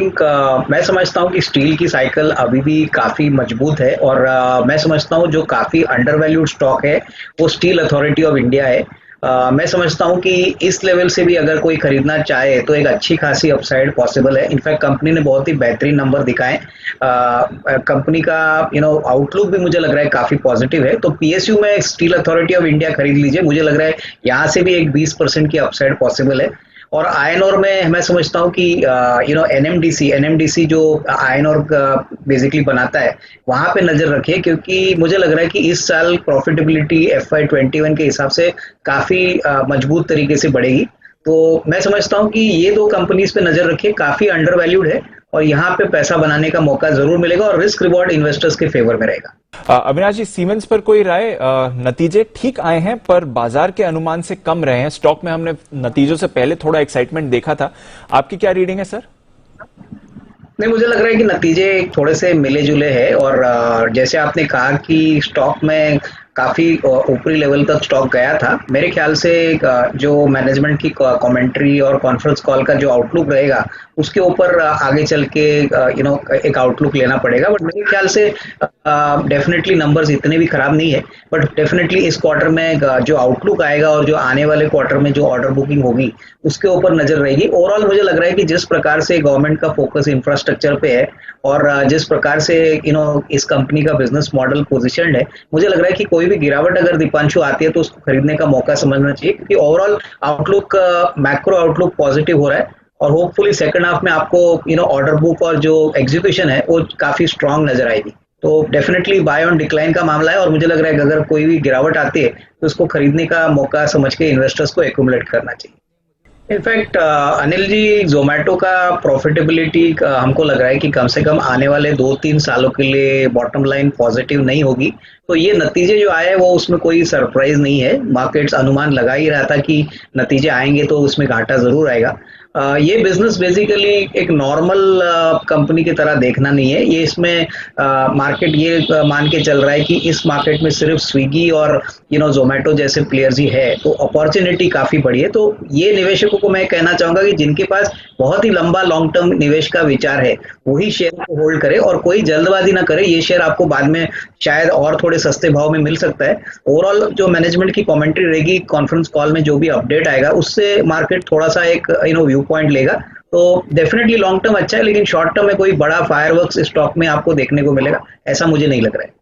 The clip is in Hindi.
मैं समझता हूँ कि स्टील की साइकिल अभी भी काफ़ी मजबूत है और मैं समझता हूँ जो काफ़ी अंडर वैल्यूड स्टॉक है वो स्टील अथॉरिटी ऑफ इंडिया है। मैं समझता हूँ कि इस लेवल से भी अगर कोई खरीदना चाहे तो एक अच्छी खासी अपसाइड पॉसिबल है। इनफैक्ट कंपनी ने बहुत ही बेहतरीन नंबर दिखाए। कंपनी का आउटलुक भी मुझे लग रहा है काफ़ी पॉजिटिव है। तो पीएसयू में स्टील अथॉरिटी ऑफ इंडिया खरीद लीजिए, मुझे लग रहा है यहाँ से भी एक 20% की अपसाइड पॉसिबल है। और आयन और में मैं समझता हूँ कि एनएमडीसी जो आयन और बेसिकली बनाता है वहां पे नजर रखिए, क्योंकि मुझे लग रहा है कि इस साल प्रॉफिटेबिलिटी FY21 के हिसाब से काफी मजबूत तरीके से बढ़ेगी। तो मैं समझता हूँ कि ये दो कंपनीज पे नजर रखिए, काफी अंडर वैल्यूड है और यहाँ पे पैसा बनाने का मौका जरूर मिलेगा और रिस्क रिवॉर्ड इन्वेस्टर्स के फेवर में रहेगा। अविनाश जी, सीमेंस पर कोई राय? नतीजे ठीक आए हैं पर बाजार के अनुमान से कम रहे हैं। स्टॉक में हमने नतीजों से पहले थोड़ा एक्साइटमेंट देखा था। आपकी क्या रीडिंग है सर? नहीं, मुझे लग रहा है कि नतीजे थोड़े से मिले जुले हैं और जैसे आपने कहा कि स्टॉक में काफी ऊपरी लेवल तक स्टॉक गया था। मेरे ख्याल से जो मैनेजमेंट की कमेंट्री और कॉन्फ्रेंस कॉल का जो आउटलुक रहेगा उसके ऊपर आगे चल के एक आउटलुक लेना पड़ेगा। बट मेरे ख्याल से डेफिनेटली नंबर्स इतने भी खराब नहीं है। बट डेफिनेटली इस क्वार्टर में जो आउटलुक आएगा और जो आने वाले क्वार्टर में जो ऑर्डर बुकिंग होगी उसके ऊपर नजर रहेगी। ओवरऑल मुझे लग रहा है कि जिस प्रकार से गवर्नमेंट का फोकस इंफ्रास्ट्रक्चर पे है और जिस प्रकार से इस कंपनी का बिजनेस मॉडल पोजिशन है, मुझे लग रहा है कि कोई भी गिरावट अगर दीपांशु आती है तो उसको खरीदने का मौका समझना चाहिए, क्योंकि overall outlook macro outlook positive हो रहा है और होपफुली सेकंड हाफ में आपको ऑर्डर बुक और जो एग्जीक्यूशन है वो काफी स्ट्रांग नजर आएगी। तो डेफिनेटली बाय ऑन डिक्लाइन का मामला है और मुझे लग रहा है कि अगर कोई भी गिरावट आती है तो उसको खरीदने का मौका समझ के इन्वेस्टर्स को एक्यूमुलेट करना चाहिए। इनफैक्ट अनिल जी, जोमेटो का प्रॉफिटेबिलिटी हमको लग रहा है कि कम से कम आने वाले 2-3 सालों के लिए बॉटम लाइन पॉजिटिव नहीं होगी। तो ये नतीजे जो आए वो उसमें कोई सरप्राइज नहीं है। मार्केट्स अनुमान लगा ही रहा था कि नतीजे आएंगे तो उसमें घाटा जरूर आएगा। ये बिजनेस बेसिकली एक नॉर्मल कंपनी की तरह देखना नहीं है। ये इसमें मार्केट ये मान के चल रहा है कि इस मार्केट में सिर्फ स्विगी और जोमेटो जैसे प्लेयर्स ही है, तो अपॉर्चुनिटी काफी बड़ी है। तो ये निवेशकों को मैं कहना चाहूंगा कि जिनके पास बहुत ही लंबा लॉन्ग टर्म निवेश का विचार है वही शेयर को होल्ड करे और कोई जल्दबाजी ना करे। ये शेयर आपको बाद में शायद और थोड़े सस्ते भाव में मिल सकता है। ओवरऑल जो मैनेजमेंट की कमेंट्री रहेगी कॉन्फ्रेंस कॉल में, जो भी अपडेट आएगा उससे मार्केट थोड़ा सा एक व्यू पॉइंट लेगा। तो डेफिनेटली लॉन्ग टर्म अच्छा है, लेकिन शॉर्ट टर्म में कोई बड़ा फायरवर्क्स स्टॉक में आपको देखने को मिलेगा ऐसा मुझे नहीं लग रहा है।